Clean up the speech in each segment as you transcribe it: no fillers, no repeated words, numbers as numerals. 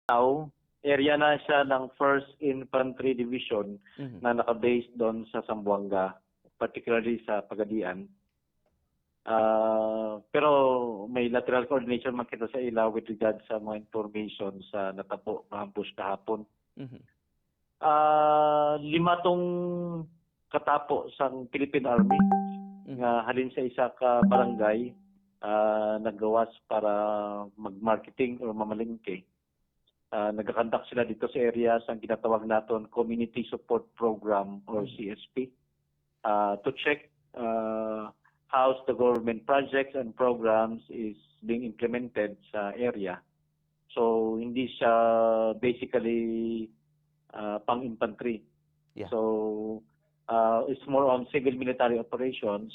Now, area na siya ng 1st Infantry Division na naka-base doon sa Zamboanga, particularly sa Pagadian. Pero may lateral coordination makita sa ila with regard sa mga information sa natabo na ambush kahapon. 5 tong katapo sa Philippine Army nga halin sa isa ka barangay naggawas para mag-marketing o mamalingke. Nagkakandak sila dito sa area sa ginatawag naton Community Support Program or CSP to check how the government projects and programs is being implemented sa area. So hindi siya basically pang-infantry. Yeah. So it's more on civil military operations,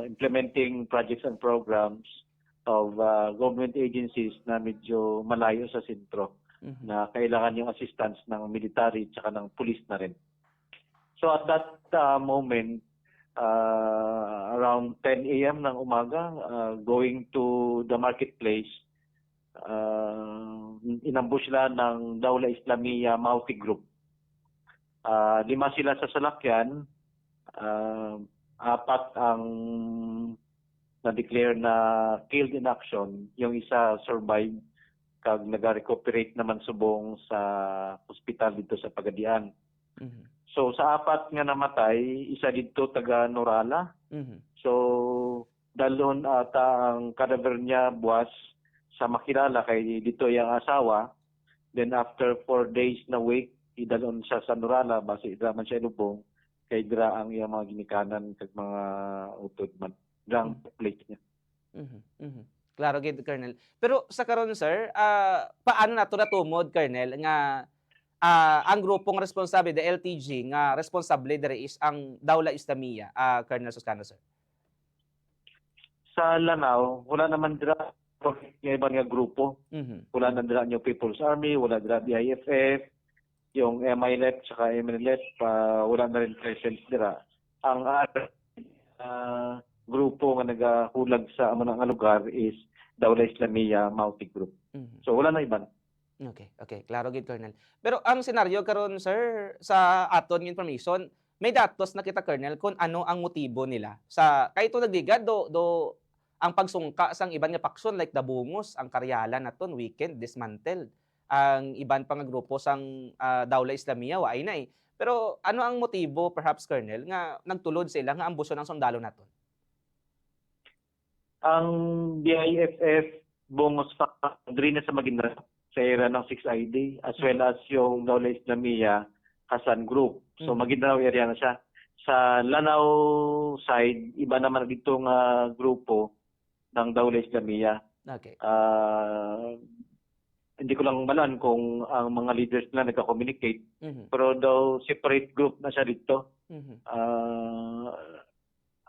implementing projects and programs of government agencies na medyo malayo sa sentro na kailangan yung assistance ng military at ng police na rin. So at that moment, around 10 a.m. ng umaga, going to the marketplace, inambush sila ng Dawla Islamiyya Mauti Group. 5 sila sa salakyan, 4 ang na-declare na killed in action, yung isa survived kag nag-recuperate naman subong sa hospital dito sa Pagadian. So sa 4 nga namatay, isa dito taga Norala. So dalon ata ang cadaver niya buwas sa makilala kay dito yung asawa. Then after 4 days na wake, idalon siya sa Norala base ida man siya lubong kay dira ang iyang mga ginikanan kag mga utod man. Drang plate niya. Klaro gid, Colonel. Pero sa karon sir, paano nato natumod, Colonel, nga ang grupong responsable, the LTG, nga responsable diri is ang Dawla Islamiyya, Colonel Suscano, sir? Sa Lanao, wala naman dira yung ibang nga grupo. Wala na dira yung People's Army, wala dira BIFF, yung MILF, saka MNLF, wala na rin presence dira. Ang grupo nga nagahulag sa mga lugar is Dawla Islamiyya Mauti Group. So wala na iban. Okay. Klaro gid, Colonel. Pero ang senaryo karon sir sa aton information, may datos na kita, Colonel, kung ano ang motibo nila sa kay ito nagligad do ang pagsungka sang iban nga paksyon like Dabungos, ang Karyalan naton weekend dismantled. Ang iban pa nga grupo sang Dawla Islamiyya wa ay na eh. Pero ano ang motibo perhaps, Colonel, nga nagtulod sila nga ambusyon ng sundalo naton? Ang BIFF Bungos Factory na sa Maguindanao sa era ng 6ID as well as yung Dawla Islamiyya Hasan Group. So Maguindanao area na siya. Sa Lanao side, iba naman dito nga grupo ng Dawla Islamiyya. Okay. Hindi ko lang malan kung ang mga leaders nila nagka-communicate. Pero daw separate group na siya dito.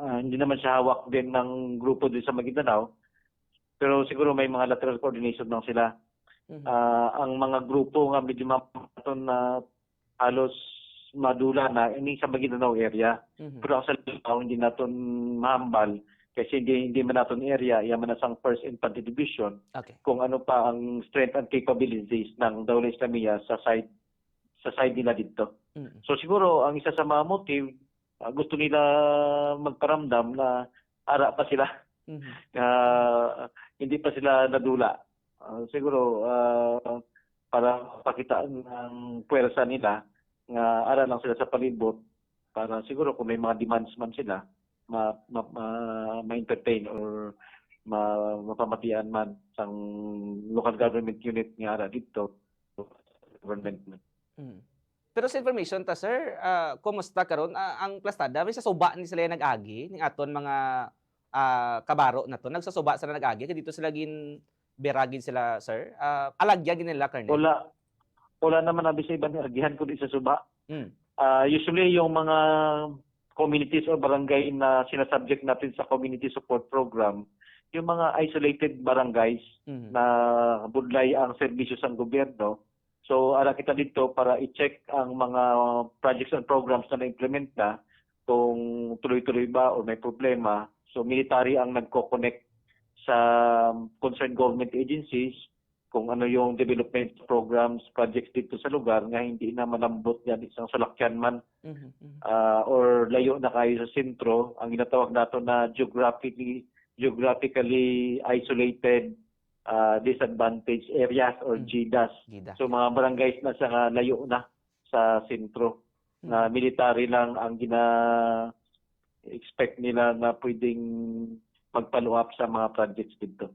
Hindi naman siya hawak din ng grupo din sa Maguindanao. Pero siguro may mga lateral coordination lang sila. Ang mga grupo nga medyo mapaton na halos madula na ini sa Maguindanao area. Pero sa Lanao hindi naton mahambal kasi hindi man naton area, yaman na sang 1st Infantry Division. Okay. Kung ano pa ang strength and capabilities ng Dawla Islamiyya sa side nila dito. So siguro ang isa sa mga motive, gusto nila magparamdam na ara pa sila. Hindi pa sila nadula. Siguro para pakita ng puwersa nila nga ara lang sila sa palibot para siguro kung may mga demands man sila ma-entertain or mapamatian man sang local government unit nga ara dito government. Pero sa information ta sir, kumusta karon ang plastada may sa suba ni sila nag-agi ning aton mga kabaro na to, nagsasuba sila nag-agi kay dito sila gin beragin sila sir. Alagya gin nila, Colonel? Wala naman abi sa ibang agihan kundi sa suba. Usually yung mga communities or barangay na sinasubject natin sa community support program, yung mga isolated barangays na budlay ang serbisyo sa gobyerno. So ara kita dito para i-check ang mga projects and programs na na-implement na kung tuloy-tuloy ba o may problema. So military ang nagko-connect sa concerned government agencies kung ano yung development programs, projects dito sa lugar nga hindi na malambot yan isang salakyan man or layo na kayo sa sentro, ang ginatawag nato na geographically isolated disadvantaged areas or GDAS. Gida. So mga barangays na sa layo na sa sentro na military lang ang expect nila na pwedeng mag-follow up sa mga projects dito.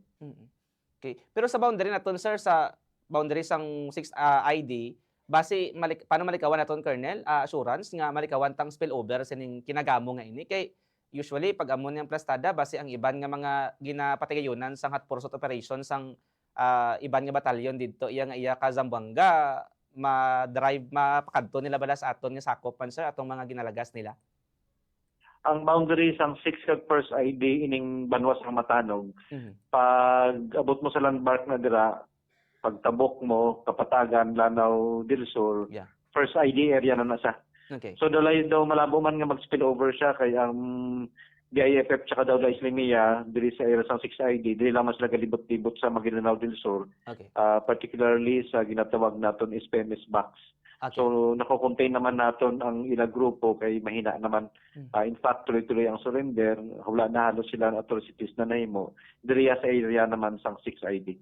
Okay. Pero sa boundary naton sir, sa boundary sang 6 ID, base paano malikawan naton Colonel, assurance nga malikawan tang spillover sining kinagamo nga ini kay usually pag amon yang plastada base ang iban nga mga ginapatigayonan sang hot pursuit operations sang iban nga batalyon didto iya nga iya ka Zamboanga ma-drive mapakadto nila bala sa aton nga sakop man sir atong mga ginalagas nila. Ang boundaries ang 6 kag first ID ining Banwas ang Matanog. Pag abot mo sa landmark na dira, pagtabok mo, Kapatagan, Lanao, Del Sur, Yeah. first ID area na nasa. Okay. So dalay daw malabo man nga mag-spill over siya kay ang BIFF tsaka daw la Islamia diri sa area sang 6 ID, dili lang mas nagalibot-libot sa Maguindanao del Sur, Okay. particularly sa ginatawag naton is PMS box. Okay. So nako-contain naman naton ang ilang grupo kay mahina naman. In fact, tuloy-tuloy ang surrender. Wala na halos sila ang atrocities na nahimo. Diri sa area naman sang 6 ID.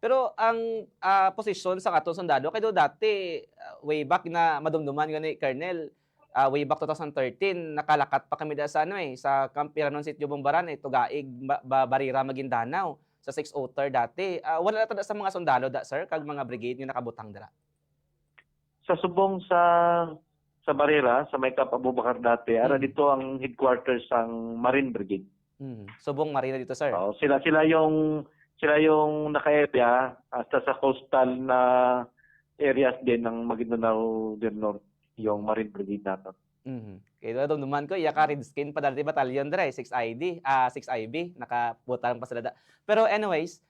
Pero ang posisyon sa aton sundalo kay do dati way back na madumduman gani Colonel, way back 2013 nakalakat pa kami da sa sa Camp Piranon Sitio Bombaran Tugaig Barira Maguindanao sa 603 dati. Wala na tada sa mga sundalo da sir kag mga brigade nga nakabutang dira. Sa subong sa Barrera, sa may Cap Abubakar dati, ara dito ang headquarters ng Marine Brigade. Subong Marina dito sir. Sila yung naka-area hasta sa coastal na areas din ng Maguindanao del Norte, yung Marine Brigade natin. Kaya duman ko iya ka red skin pa dati batalyon dira 6 ID, 6 IB nakabutang pa sila da. Pero anyways,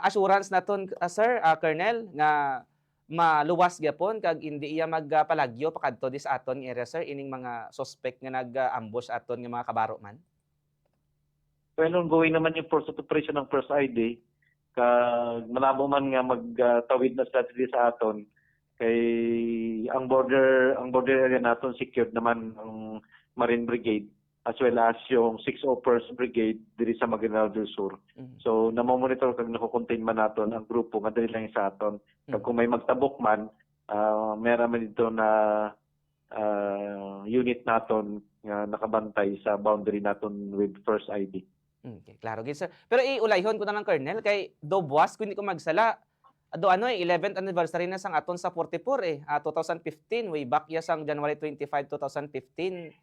assurance naton sir, Colonel nga maluwas gyapon kag hindi iya magpalagyo pakadto dis aton nga area sir ining mga suspect nga nag-ambush aton nga mga kabaro man. Well, ongoing naman yung pursuit operation ng first ID kag malabo man nga magtawid na strategy sa aton kay ang border area naton secured naman ang Marine Brigade as well as yung 601st Brigade diri sa Maguindanao del Sur. So namo-monitor kag nako-contain man naton ang grupo nga dili lang sa aton. Kag kung may magtabok man, meron man dito na unit naton nga nakabantay sa boundary naton with first ID. Okay, klaro gid sir. Pero iulayhon ko na lang Colonel kay do buwas kun di ko magsala. 11th anniversary na sang aton sa 44 2015 way back ya sang January 25, 2015.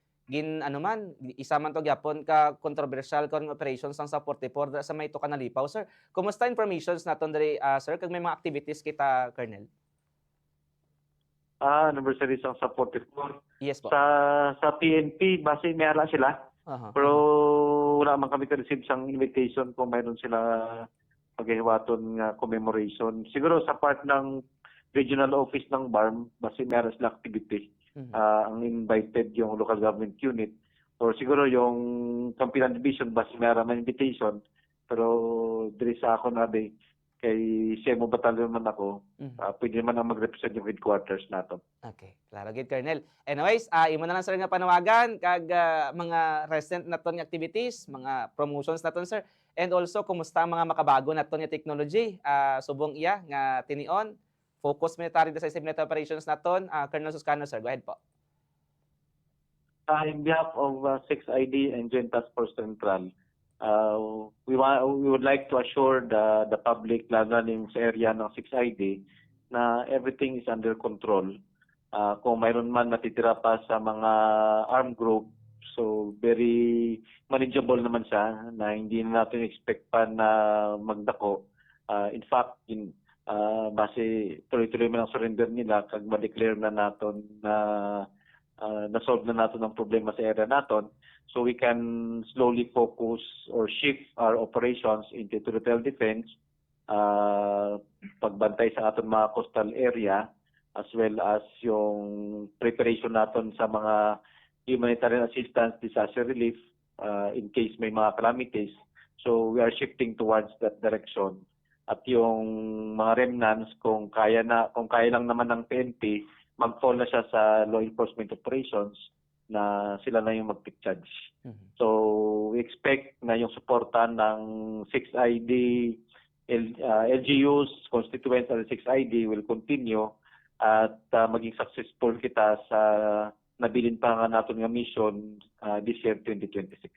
Isa man to gyapon ka controversial kon operations sang sa 44 sa may tuka nalipaw sir. Kumusta informations naton diri sir kag may mga activities kita Colonel? Anniversary sang sa 44. Yes po. Sa PNP base meron sila. Pero wala man kami ka-receive sang invitation kung mayroon sila paghiwaton nga commemoration. Siguro sa part ng regional office ng BARM base meron sila activity. Ang invited yung local government unit or siguro yung Campilan Division base meron man invitation pero diri sa ako na kay Semo Batalyon man ako, pwede naman ang mag-represent yung headquarters nato. Okay, klaro gid Colonel. Anyways, imo na lang sir nga panawagan kag mga recent naton nga activities, mga promotions naton sir. And also kumusta ang mga makabago naton nga technology? Subong iya nga tinion, focus military decisive military operations naton, Colonel Suscano sir, go ahead po. In behalf of 6ID and Joint Task Force Central, we would like to assure the public lalo na sa area ng 6ID na everything is under control. Kung mayroon man natitira pa sa mga armed group, so very manageable naman siya na hindi na natin expect pa na magdako. In fact, base tuloy-tuloy man ang surrender nila kag ma-declare na naton na na-solve na natin ang problema sa area naton. So we can slowly focus or shift our operations into territorial defense, pagbantay sa aton mga coastal area, as well as yung preparation natin sa mga humanitarian assistance, disaster relief, in case may mga calamities. So we are shifting towards that direction. at yung mga remnants kung kaya lang naman ng PNP, mag-fall na siya sa law enforcement operations na sila na yung mag-charge. So we expect na yung suporta ng 6ID LGUs, constituents ng 6ID will continue at maging successful kita sa nabilin pa nga natin nga mission this year 2026.